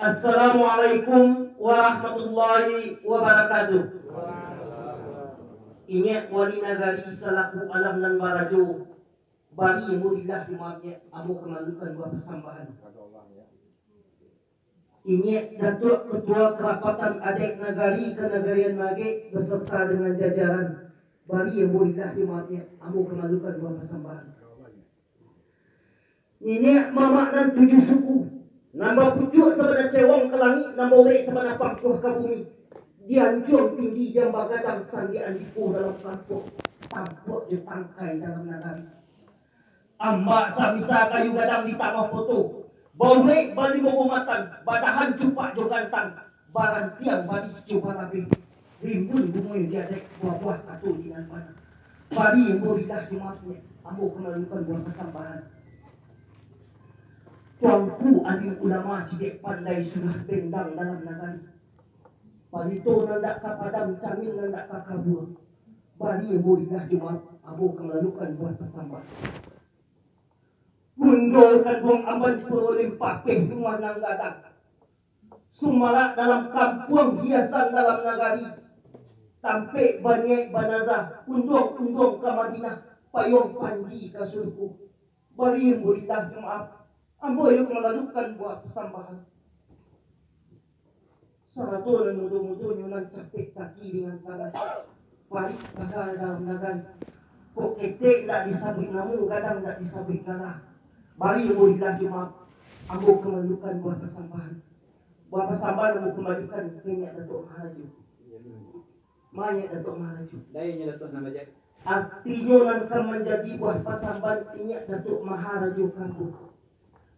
Assalamualaikum warahmatullahi wabarakatuh. Ingat wali nagari selaku alam dan barajo bari muridlah dimanya amu kemalukan buah persambahan. Ingat Datuk Ketua Kerapatan Adik Nagari Kenagarian Mage beserta dengan jajaran bari muridlah dimanya amu kemalukan buah persambahan. Ini mamak dan 7 suku. Nambah pucuk sebenarnya cewang ke langit, nambah wek sebenarnya pangkuh ke bumi. Dianjur tinggi jambak gadang sandian dipuh dalam kampung. Tampuk ditangkai dalam nagari. Ambak sabisa kayu gadang di tanah foto. Bau wek bali mogomatan, badahan cupak jogantang. Barang tiang bali coba rabi. Rimbun bungoy diadek buah-buah katu dengan mana. Bali yang boridah jumatnya, ambo kemalukan buah kesambahan. Tuanku alim ulama cidek pandai sudah bendang dalam nagari. Palito nandak kapadam camin nandak kakabur. Bari boilah jumat abu kemelalukan buat pesambat. Mundurkan buang aman perolim papeng rumah nang gadang. Sumalak dalam kampung hiasan dalam nagari. Tampek banyek banazah undong-undong ke Madinah. Payung panji ke surku. Bari boilah jumat ambo yang melalukan buat persambahan. Saratu dan mudu-mudu nyunan capek kaki dengan tangan. Parik bagai dalam nagan. Kok ketek tak disabik namun kadang tak disabik kalah. Bari boilah jumat ambo kemalukan buat persambahan. Buat persambahan ambo kembalikan kenyak Datuk Maharaju. Mayat Datuk Maharaju. Dayanya Datuk nama je. Artinya akan menjadi buat persambahan kenyak Datuk Maharaju kampung.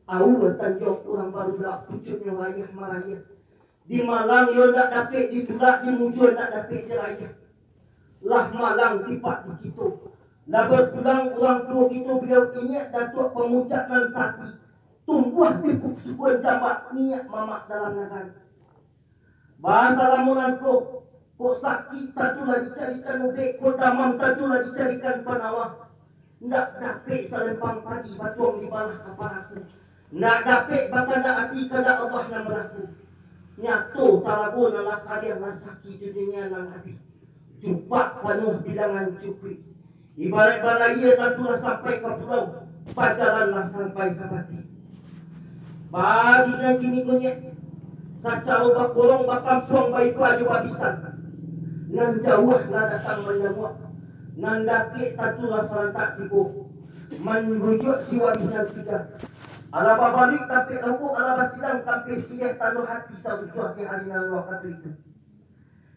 Au tanjok orang baru dak pucuknya rayah marayah. Di malam yo tak dapat ditulak di mujur tak dapat jerayah. Lah malang tipak di kita. Lah berpulang orang tua kita beliau ingat Datuk Pemucak dan Sati. Tumbuh di sukuan jambak minyak mamak dalam negara. Bahasa lamunan ko sakit tatulah dicarikan ubek, ko damam tatulah dicarikan penawah. Ndak dapat selempang padi batuang di balah kapalaku. Ndak dapat bakada hati kada Allah yang berlaku. Nyato talago na lakalian nasaki di dunia nang habis. Jumpa penuh bilangan cukup. Ibarat balaya tentulah sampai ke pulau. Pajalanlah sampai ke mati. Bagi yang kini kunyek. Saca ubah kolong bakal puang baik wajib habisan. Nan jauh lah datang menyamuk. Nan daki tentulah serentak tipu. Menrujuk si wadinan tiga. Alaba balik tapi aku alaba sidang tapi sieh tanuh hati saujuh di halinan waktu itu.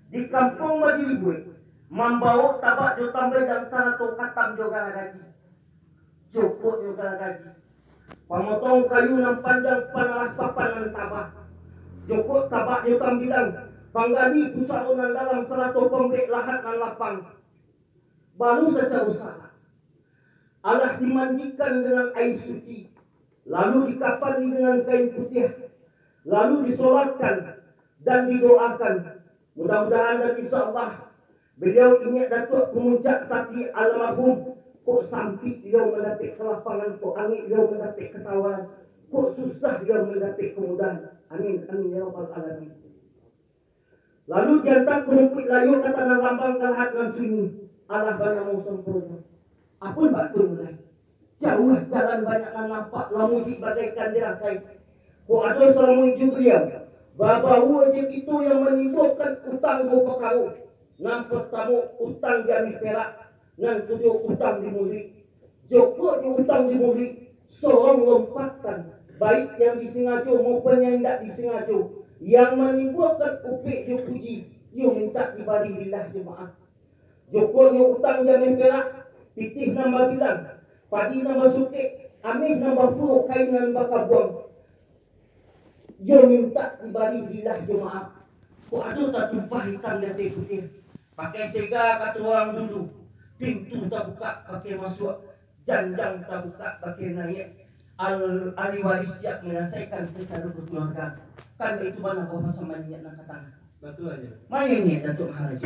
Di kampung Madilibue, membawa tabak jo tambah dan sana to katam juga gaji. Joko juga gaji. Pemotong kayu yang panjang panalah papanan tabak. Joko tabak jo tambilang. Panggadi pusaunan dalam salah to pembek lahat nan lapang. Baru saja usaha. Allah dimandikan dengan air suci. Lalu dikafani dengan kain putih, lalu disolatkan dan didoakan. Mudah-mudahan dan insya Allah beliau ingat Datuk Pemucak Sati almarhum. Kok sampai dia mendapat kelapangan, kok angin dia mendapat ketahuan, kok susah dia mendapat kemudahan. Amin, amin ya rabbal alamin. Lalu diantar kerumput layu kata nan lambang kalhat nan sunyi. Allah banyak sempurna. Apun batu mulai. Jauh jalan banyak yang nampak lamuji bagaikan dirasai. Kok ada selama hidup beliau babahu aja itu yang menimbulkan utang buka kau. Yang pertama utang jami perak, yang kedua utang dimuli. Joko di utang dimuli seorang lompatan baik yang disengaja maupun yang tidak disengaja yang menimbulkan upik dipuji yang minta diberi lillah jemaah. Joko yang utang jami perak pitih nama bilang padi nama suke, amin nama puluh kain nan bakal buang. Dia minta dibari dilah jemaah. Kok ada tak tumpah hitam dan putih. Pakai sega kata orang dulu. Pintu tak buka pakai masuk. Janjang tak buka pakai naik. Ahli waris siap menyelesaikan secara berkeluarga. Kan itu mana bapak sama niat nak kata. Betul aja. Mana niat Datuk Maharaju.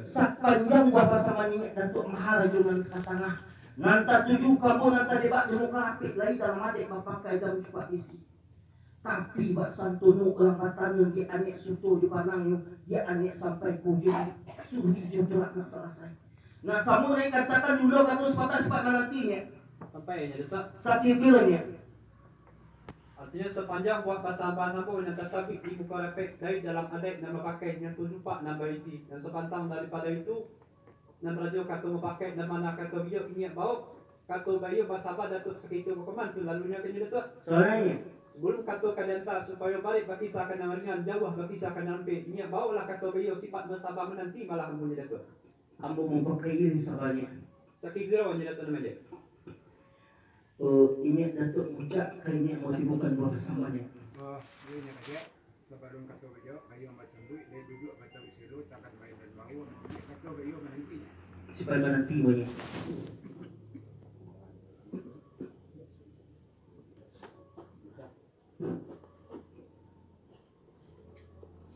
Sak panjang bapak sama niat Datuk Maharaju nan kata. Nanta tuju kamu nanta debak demu kalapit lagi dalam adik pakai dalam cepat isi. Tapi bak santono orang katanan dia anek suto di panang dia anek sampai kujung suri dia berat nak selesai. Nah samu naik katakan dulu katus patah sifat menantinya. Sampai ya Datuk. Sakit bilangnya. Artinya sepanjang buah pasaman pun yang tetapi di muka lepek dari dalam adat nama pakai yang tujuh pak nama isi dan sepantang daripada itu dan rajo kata pakai dan mana kata bio ini bau kata bayu pasaba Datuk sekitu keman tu lalunya kena Datuk. Soalnya Sebelum kata kadenta supaya balik bagi seakan ringan jauh bagi seakan nampak ini bau lah kata bayu sifat pasaba menanti malah punya Datuk. ambo memakai ini sabarnya. Sakigero aja Datuk namanya. Ini Datuk ucap kayaknya mau dibukan buah kesamanya. Ini aja sebelum kata beliau kayu macam duit dia duduk macam silu takkan main dan bau kata beliau menanti Supaya menanti banyak.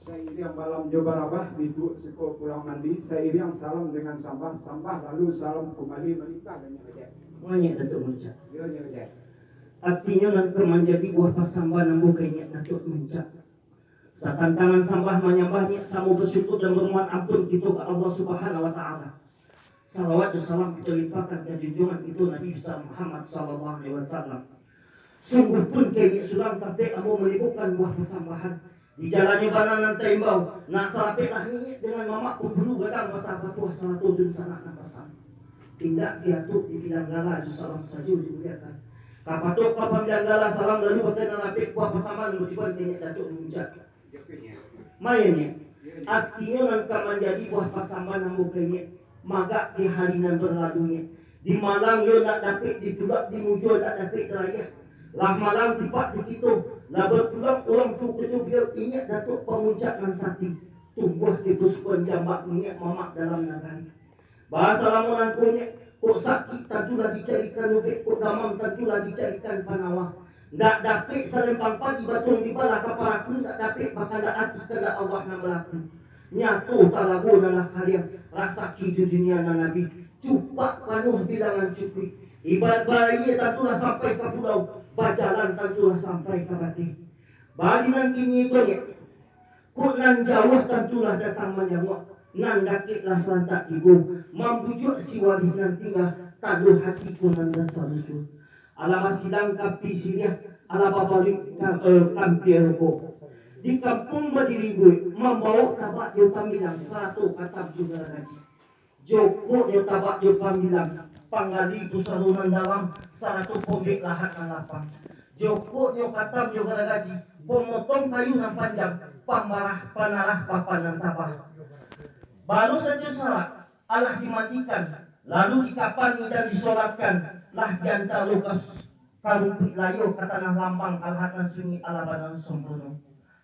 Seiring malam Jawa Rabah duduk seko pulang mandi seiring salam dengan sambah lalu salam kembali menikah dan yang aja Banyak Datuk ucap. dia yang aja Artinya nanti menjadi buah pasamban ambo kayaknya Datuk mencap. Sakan tangan sambah menyembahnya samu bersyukur dan bermohon ampun kita ke Allah Subhanahu wa taala. Salawat dan salam kita limpahkan ke junjungan itu Nabi besar Muhammad sallallahu alaihi wasallam. Sungguh pun kayaknya sudah tertik ambo melakukan buah persambahan di jalannya bananan tembau. Nak salapetlah ini dengan mamak pemburu gadang masa batuah salah tudun sana napasan. Tindak piatu di bilang gala ju salam saju dimuliakan. Kapatok kapam bilang gala salam lalu berkena lapik buah persambahan mutiban kayaknya Datuk mengucap. Mainnya artinya nangka menjadi buah pasamban ambo kayaknya maga di hari nan berlalunya di malam yo nak dapat ditulak di muncul tak dapat terayah lah malam tipak di kitu lah bertulang orang tu kutu biar ingat Datuk pemuncak nan sati tumbuh di puspon jambak minyak mamak dalam nagari bahasa lamunan punya kok sakit tentu lagi carikan ubek kok damam tentu lagi carikan panawah. Ndak dapat serempang pagi batung di bala kapal aku ndak dapat bakal ndak hati kada Allah nak berlaku. Nyatu talago nalah kalian rasa di dunia na nabi. Cupak penuh bilangan cukup. Ibarat bayi tentulah sampai ke pulau. Bajalan tentulah sampai ke bati. Bagi nan kini banyak. Kok nan jauh tentulah datang menyamuk. Nan dakitlah selantak ibu. Membujuk si wali nan tinggal. Taduh hatiku nan dasar usul. Ala masilang kapi siriah, ala babalik kampi roko. Di kampung Madirigoy, membawa tabak yo pamilang, satu katab juga lagi. Joko yo tabak yo pamilang, panggali pusarunan dalam, satu pembek lahat ng lapang. Joko yo katab yo gaji, pemotong kayu ng panjang, pamarah panarah papan ng tabah. Baru saja salah, Allah dimatikan, lalu dikapani dan disolatkan. Lah janta lukas karupi layo ke tanah lambang alhatan sunyi alabanan sembrono.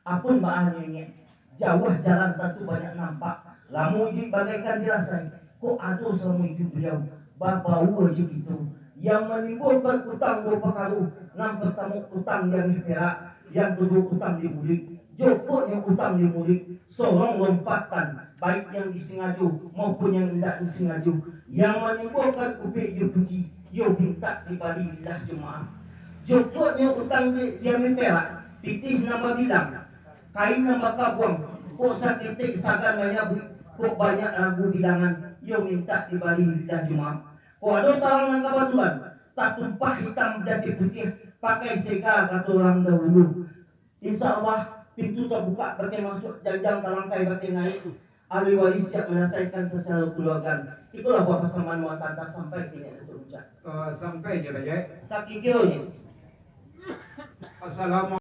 Apun bahannya jauh jalan tentu banyak nampak. Lamu hidup bagaikan dirasai. Kok aduh selama hidup beliau babau aja gitu. Yang menimbulkan utang berpekaruh. Nam bertemu utang yang di perak, yang kedua utang di mudik. Joko yang utang di mudik. Sorong lompatan baik yang di Singaju maupun yang tidak di Singaju. Yang menimbulkan upik puji. Yo minta di Bali lidah jemaah. Jokotnya utang dia perak. Pitih nama bilang. Kain nama kabuang. Kok sakitik sagan banyak. Kok banyak lagu bilangan. Yo minta di Bali lidah jemaah. Kok ada talangan kebetulan. Tak tumpah hitam jadi putih. Pakai sega kata orang dahulu. Insya Allah pintu terbuka bagi masuk janjang talangkai bagi naik. Ahli waris siap menyelesaikan secara keluarga. Itulah buah persamaan Muatanta sampai kini untuk ucap. sampai je baje Sakit kira ni. assalamualaikum